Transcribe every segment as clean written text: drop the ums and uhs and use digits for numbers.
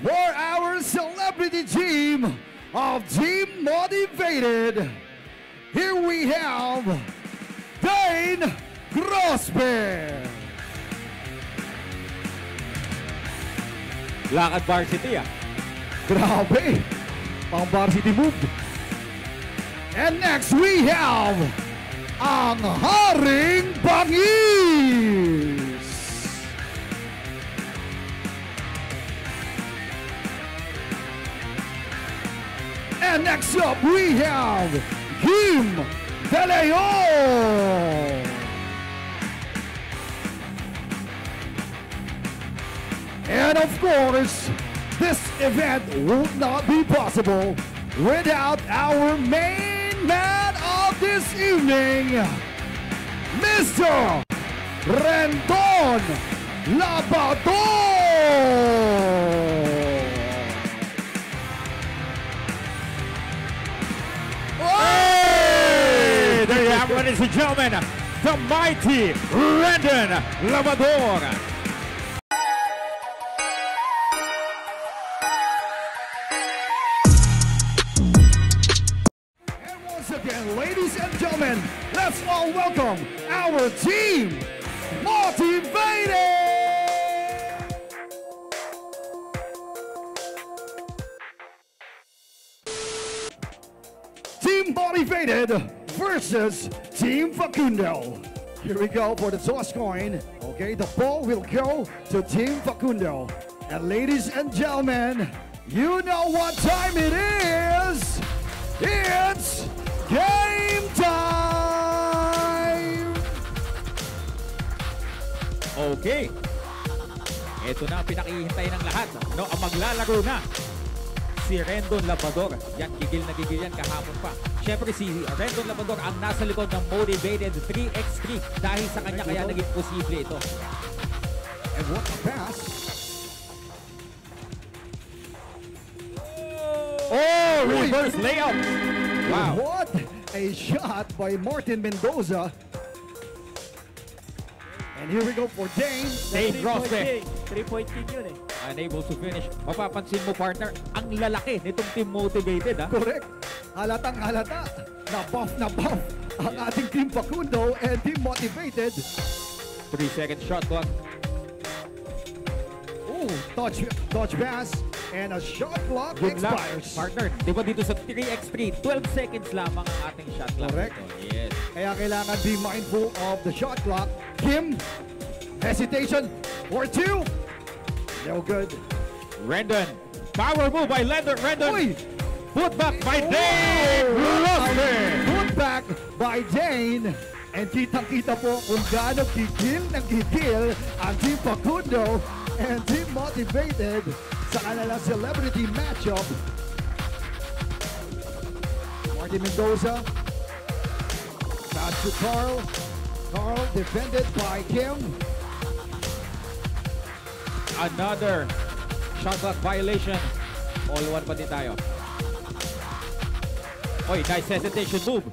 for our celebrity team of Team Motivated, here we have Dane Grospe. Lakad varsity Grabe, pang varsity move. And next we have ang Haring Bangis. And next up we have Kim De Leon. And of course, this event would not be possible without our main man of this evening, Mr. Rendon Labador. Hey! There you have it, ladies and gentlemen, the mighty Rendon Labador. Again, ladies and gentlemen, let's all welcome our Team Motivated! Team Motivated versus Team Facundo. Here we go for the toss coin. Okay, the ball will go to Team Facundo. And ladies and gentlemen, you know what time it is! It's game time! Okay. Ito na ang pinakihintay ng lahat. No, ang maglalaro na si Rendon Labador. Yan, gigil na gigil yan kahapon pa. Siyempre si Rendon Labador ang nasa likod ng Motivated 3x3. Dahil sa kanya kaya naging posible ito. And what a pass! Oh, reverse layup! Wow. What a shot by Martin Mendoza. And here we go for Dane. Dane Grospe. 3-point king yun eh. Unable to finish. Mapapansin mo, partner, ang lalaki nitong Team Motivated, ha? Correct. Halatang halata. Na buff ang ating Team Facundo and Team Motivated. 3-second shot clock. Ooh, touch pass. And a shot clock Good luck, expires. partner. Di ba dito sa 3x3, 12 seconds lamang ang ating shot clock. Correct. Ito. Yes. Kaya kailangan be mindful of the shot clock. Kim, hesitation for 2. No good. Rendon. Power move by Rendon. Uy! Put back by Dane Grospe. Put back by Dane. And kitang-kita po kung gaano gigil ng gigil ang Team Facundo and Team Motivated sa kanilang celebrity matchup. Martin Mendoza. Pass to Carl. Carl defended by Kim. Another shot clock violation. All one pa din tayo. Oy, nice hesitation move.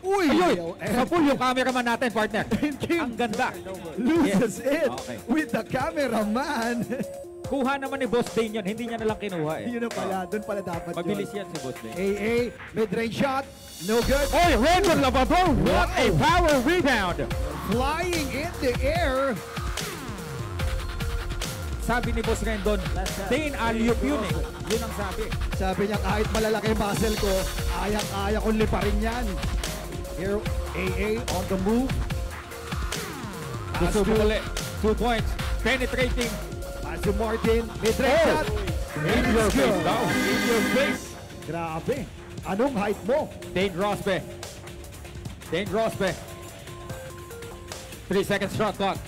Uy! Sa full yung cameraman natin, partner. Ang ganda. Loses it Okay. with the cameraman. Kuha naman ni Boss Dane yun. Hindi niya nalang kinuha eh. Yun na pala. Doon pala dapat Mabilis yan si Boss Dane. AA, mid-range shot. No good. Oy, Rendon Labador. What a power rebound. Flying in the air. Sabi ni Boss Rendon, Dane alley-oop yun eh. Yun ang sabi. Sabi niya kahit malalaki muscle ko, kaya kong liparin yan. Here, AA on the move. Gusto mo ulit. 2 points. Penetrating. Pass to Martin. Mid-range shot. In your face daw. In your face. Grabe. Anong height mo? Dane Grospe. Dane Grospe. 3 seconds shot clock.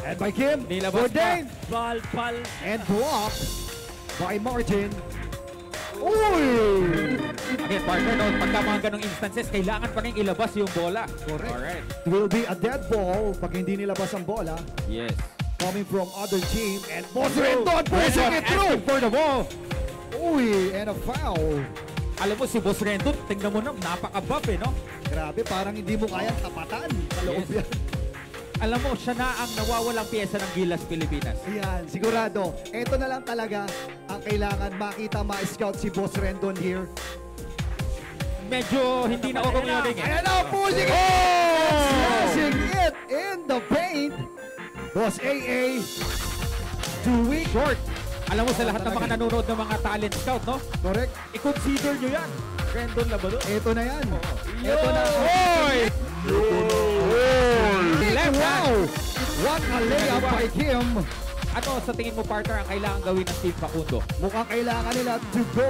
And by Kim. Nilabas For Dane. Pal. And blocked by Martin. Uy! Okay, partner, no, pagka mga ganong instances, kailangan pa rin ilabas yung bola. Correct. Alright. It will be a dead ball pag hindi nilabas ang bola. Yes. Coming from other team. And Boss Rendon pushing it through. For the ball. Uy, and a foul. Alam mo, si Boss Rendon, tingnan mo na, napaka-buff eh, no? Grabe, parang hindi mo kayang tapatan. Kaloob Yes. yan. Alam mo, siya na ang nawawalang pyesa ng Gilas Pilipinas. Ayan, sigurado. Ito na lang talaga ang kailangan makita, ma-scout si Boss Rendon here. Medyo hindi na urong yung ring eh. Ayan na, pushing it! Slashing it in the paint. Boss AA. Too weak. Short. Alam mo, sa lahat ng mga nanonood ng mga talent scout, no? Correct. I-consider nyo yan. Rendon Labador. Ito na yan. Ito na. Oy! Left Wow! hand. What a layup by Kim. Ano sa tingin mo, partner, ang kailangan gawin ng Team Facundo? Mukhang kailangan nila to go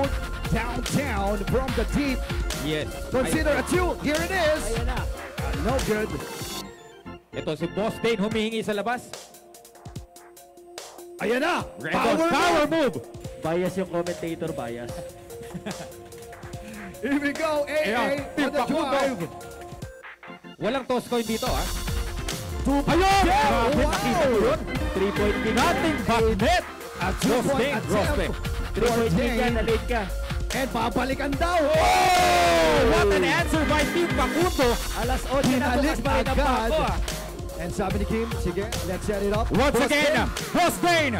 downtown from the deep. Yes. Consider a two. Here it is. Ayan na. No good. Ito si Boss Dane humihingi sa labas. Ayan na. Rendon, power move. Bias yung commentator, bias. Here we go. AA Ayan, Team on the Facundo. drive. Walang toss coin dito, ha? Ayun! Grabe, nakita mo yun? 3-point kick. Nothing but net. A Boss two-point Dane, prospect. attempt. 3-point kick yan, na-late ka. And babalikan daw. Oh, what an answer by Team Facundo. Alas 8 na Pinalik bukas pa rin ang agad. pako ah. And sabi ni Kim, sige, let's set it up. Once Boss again, Dane. Boss Dane.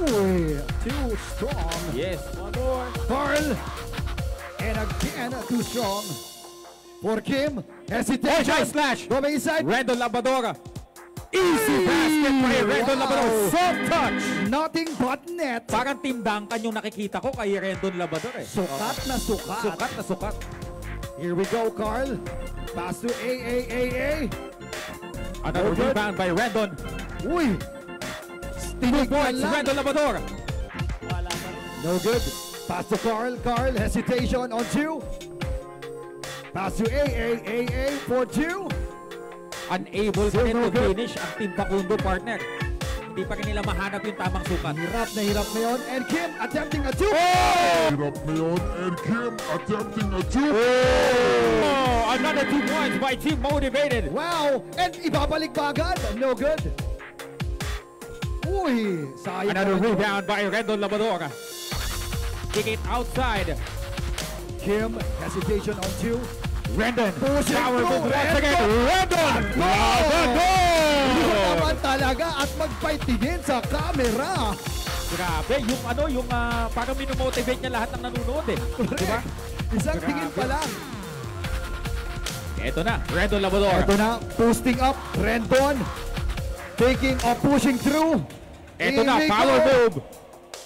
Uy, too strong. Yes. One more. Carl. And again, too strong. For Kim, Oh, hesitation. nice slash. From inside. Rendon Labador. Easy basket by Rendon Wow. Labador. Soft touch. Nothing but net. Parang timbangkan yung nakikita ko kay Rendon Labador eh. Sukat na sukat. Sukat na sukat. Here we go, Carl. Pass to AA. Another Oh, good. rebound by Rendon. Uy. 2 Tinig points, lang. Rendon Labador. Wala pa rin. No good. Pass to Carl. Carl, hesitation on two. Pass to AA for two. Unable pa Still rin no to good. finish ang Team Facundo, partner. Hindi pa rin nila mahanap yung tamang sukat. Hirap na yun. And Kim attempting a two. Hirap na yun, and Kim attempting a two. Oh, another 2 points by Team Motivated. Wow. And ibabalik ba agad? No good. Uy. Sayang. Another naman yun. rebound by Rendon Labador. Kick it outside. Kim, hesitation on two. Rendon. Pushing Power through. move once again. Rendon. Yun Labador. naman talaga at magpaitigin sa camera. Grabe, yung ano, yung parang minomotivate niya lahat ng nanonood eh. Di ba? Isang Grabe. tingin pa lang. Eto na, Rendon Labador. Ito na, posting up, Rendon. Taking or pushing through. Eto Here na, we power go. move.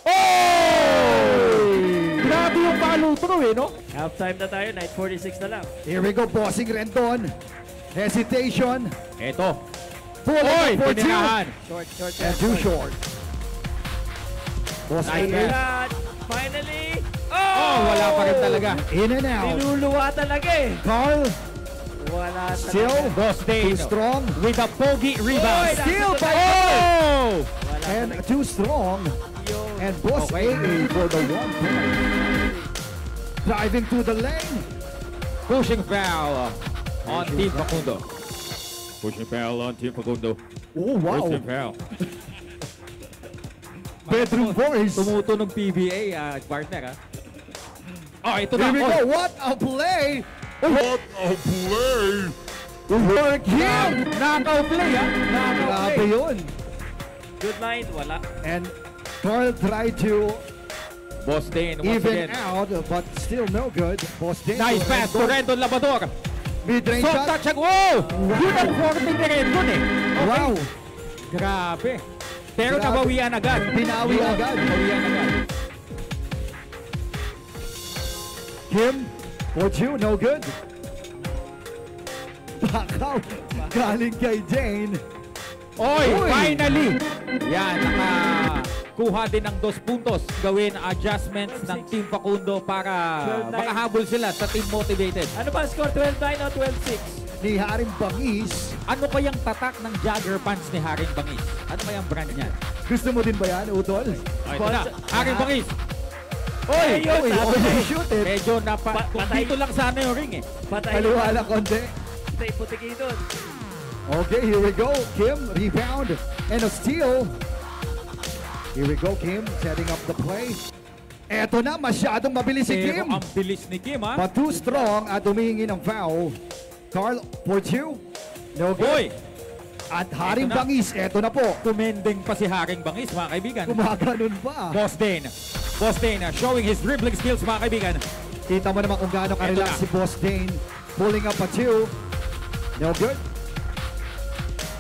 Oh! Grabe yung follow through eh, no? Halftime na tayo, 9:46 na lang. Here we go, bossing Rendon. Hesitation. Eto. Full Oy, for two. pinirahan. Short. And too short. Boss Nice AA. pass. Finally! Oh, wala pa rin talaga. In and out. Niluluwa talaga eh. Carl, Wala still talaga. Boss too Dane strong. with a bogey rebound. Oy, Still by Oh! Wala And talaga. too strong. Yun. And Boss Okay. AA for the 1 point. Driving to the lane. Pushing foul on Team Facundo. Pushing foul on Team Facundo. Oh, wow. Pushing foul. Bedroom boys. Tumutunog PBA, partner, ha? Oh, ito na. Here we Oh, go. What a play. What a play! For Kim. knockout play, ha? Knockout Grabe play. yun. Good line, wala. And Carl tried to Boss Dane once even again. out, but still no good. Boss Dane. Nice pass to Rendon Labador. Mid-range Soft shot. touch. Wow! Yun ang 40 ni Rendon eh. Okay. Wow. Grabe. Pero Grabe. nabawian agad. Binawi Yun, agad. Nabawian agad. Kim, for two, no good. Back out. Galing kay Dane. Oy, Uy. finally! Yan, nakakuha din ng 2 puntos. Gawin adjustments ng Team Facundo para 12-9. makahabol sila sa Team Motivated. Ano ba ang score? 12-9 o 12-6? Ni Haring Bangis. Ano kayang tatak ng jogger pants ni Haring Bangis? Ano kayang brand niyan? Gusto mo din ba yan, Utol? Oh, ito na, Haring Bangis. Oy, yun, Oy, sabi oy, ko. shoot it. Medyo kung patay. dito lang sana yung ring eh. Patay. Kaliwala konti. Patay, putiki doon. Okay, here we go. Kim, rebound. And a steal. Here we go, Kim, setting up the play. Eto na, masyadong mabilis si Pero Kim. ang bilis ni Kim, ha? But too strong at humihingi ng foul. Carl, for two. No good. Boy! At Haring Eto na. Bangis, eto na po. Tumending pa si Haring Bangis, mga kaibigan. Gumaganon pa. Boss Dane. Boss Dane showing his dribbling skills, mga kaibigan. Kita mo naman kung gaano Eto ka-relax na. si Boss Dane. Pulling up a 2. No good.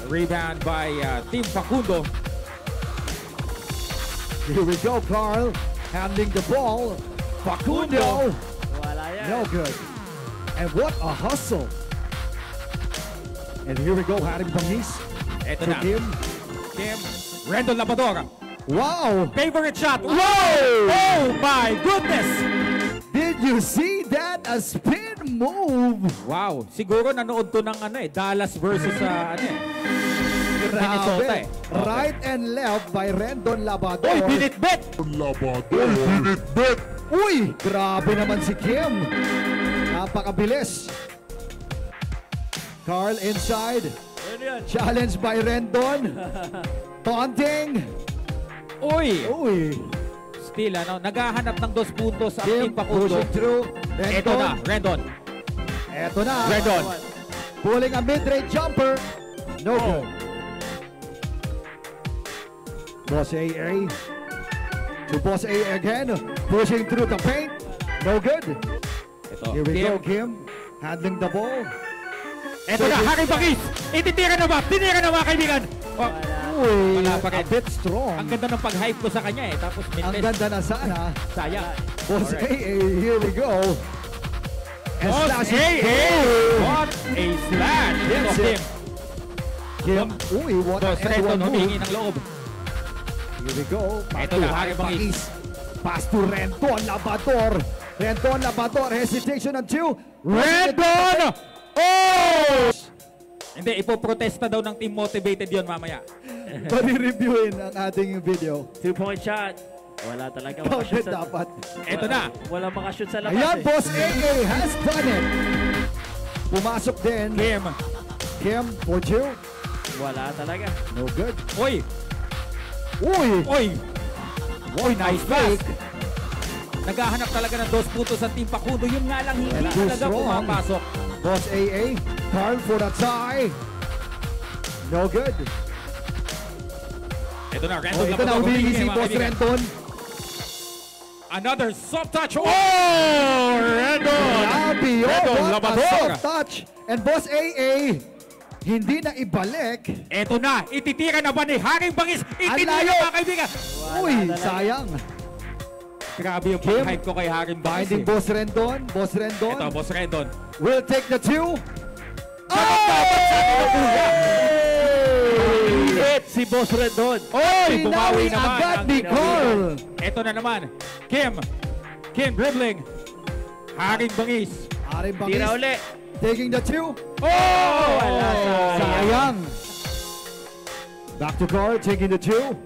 Rebound by Team Facundo. Here we go, Carl. Handling the ball. Facundo. Wala yan. No good. And what a hustle. And here we go, Haring Bangis. Eto To na. Kim. Kim. Rendon Labador. Wow! Favorite shot. Whoa! Oh my goodness! Did you see that? A spin move. Wow. Siguro nanood to ng Dallas versus Minnesota eh. Right and left by Rendon Labador. Oy, binitbit! Labador, binitbit. Uy! Grabe naman si Kim. Napakabilis. Carl inside. Ano yan? Challenge by Rendon. Taunting. Uy! Uy! Still, naghahanap ng 2 puntos ang Kim Team Facundo. pushing through. Eto na, Rendon. Eto na. Rendon. Pulling a mid-range jumper. No good. Boss AA. To Boss AA again. Pushing through the paint. No good. Ito, Here we Kim. go, Kim. Handling the ball. Eto na, Haring Bangis! Ititira na ba? Tinira na mga kaibigan! Oh, Uy, Wala pa rin. a bit strong. ang ganda ng pag-hype ko sa kanya eh. Tapos Ang mintes. ganda na sana. Sayang. Boss Alright. AA, here we go. And Boss slashing. AA! What a slash! Yes, Ito, yes. Kim. Kim. Uy, what Boss an Rendon N1 humingi move. ng loob. Here we go. Pass Eto to na, Haring Haring Bangis. Bangis. Pass to Rendon Labador. Rendon Labador. Hesitation on 2. Rendon! Oh! Hindi, ipoprotesta daw ng Team Motivated yon mamaya. Pari-reviewin ang ating video. 2-point shot. Wala talaga Counted makashoot sa... dapat. Eto na. Wala makashoot sa labas Ayan, eh. Boss AA has done it. Pumasok din. Kim. Kim for 2. Wala talaga. No good. Uy! Uy! Uy! Uy, nice pass. fake. Naghahanap talaga ng 2 puntos sa Team Facundo. Yun nga lang, hindi And too talaga strong. pumapasok. Boss AA. Carl for the tie. No good. Ito na, Rendon Oh, ito na, Labador, humili humingi, si mga Boss kaibigan. Rendon. Another soft touch. Oh! Rendon! Grabe yun. Rendon What a Labador. soft touch. And Boss AA, hindi na ibalik. Eto na, ititira na ba ni Haring Bangis? Ititira layo. mga kaibigan. Uy, talaga. sayang. Grabe yung Kim. pag-hype ko kay Haring Bangis. Binding Boss Rendon. Boss Rendon Ito, Boss Rendon. will take the 2. Hit si Boss Rendon. Oy, bumawi Pinawi naman. agad ang ni Pinawi. Carl. Ito na naman. Kim. Kim dribbling. Haring Bangis. Haring Tira Bangis uli. taking the 2. Oh! Wala, Sayang. Back to Carl taking the 2.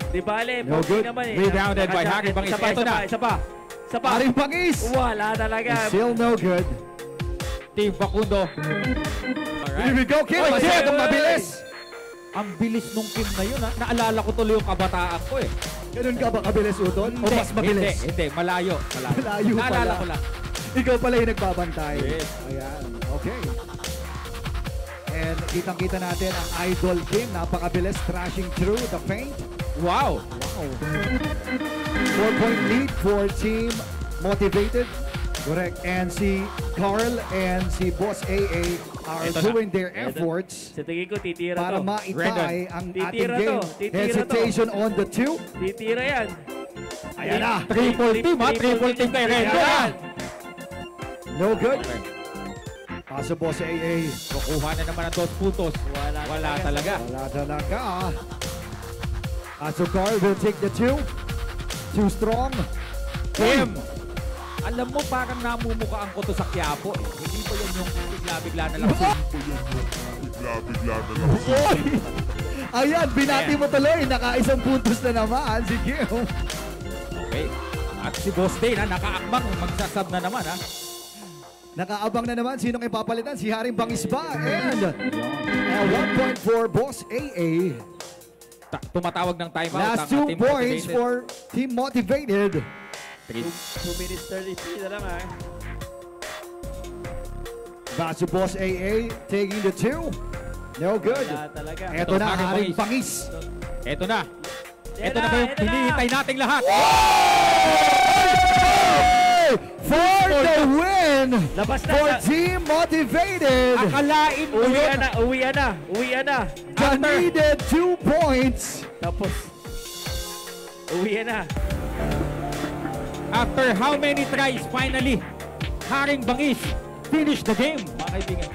Di bale, No pogi good. naman eh. Rebounded by Haring Bangis. Isa pa, Eto isa na. pa, isa pa. Isa pa. Haring Bangis. Wala talaga. Still no good. Team Facundo. Here we Alright. go, Kim. Oy, Masyadong Kim. mabilis. Ang bilis nung Kim na yun. Naalala ko tuloy yung kabataan ko eh. Ganun ka ba kabilis, Uton? O mas mabilis? Hindi. Malayo. Malayo Naalala pala. ko lang. Ikaw pala yung nagbabantay. Yes. Ayan. Okay. And kitang-kita natin ang idol Kim. Napakabilis trashing through the paint. Wow. Wow. 4-point lead for Team Motivated. Correct. And si Carl and si Boss AA are Ito na. doing their Ito. efforts Sa tingin ko, titira para to. maitay ang ating Titira to. game. Titira to. Hesitation on the 2. Titira yan. Ayan na. Triple team ha. Triple team kay Rendon. Ayan. No good. Kaso Boss AA. Kukuha na naman ng 2 puntos. Wala talaga. Wala talaga. So Carl will take the 2. Too strong. Kim. Alam mo, parang namumukhaan ko to sa Quiapo eh. Hindi pa yan yung bigla-bigla na lang. Bigla-bigla na lang. Oy! Ayan, binati mo tuloy. Naka-isang puntos na naman si Kim. Okay. At si Boss Dane ha, nakaakbang. Magsasab na naman ha. Nakaabang na naman. Sinong ipapalitan? Si Haring Bangis ba? And 1 point for Boss AA. Tumatawag ng timeout. Last ang 2 Team points Motivated. for Team Motivated. 2 minutes 33 na lang ha. Back to Boss AA taking the 2. No good. Wala talaga. Eto na, Haring Haring Bangis. Bangis. Eto na. Yan Eto na na, ba yung eto na. hinihintay nating lahat? For the win! Labas na. For Team Motivated! Akalain mo Uwian yun. na, uwian na, uwian na. The needed 2 points! Tapos, uwian na. After how many tries, finally, Haring Bangis finish the game, mga kaibigan.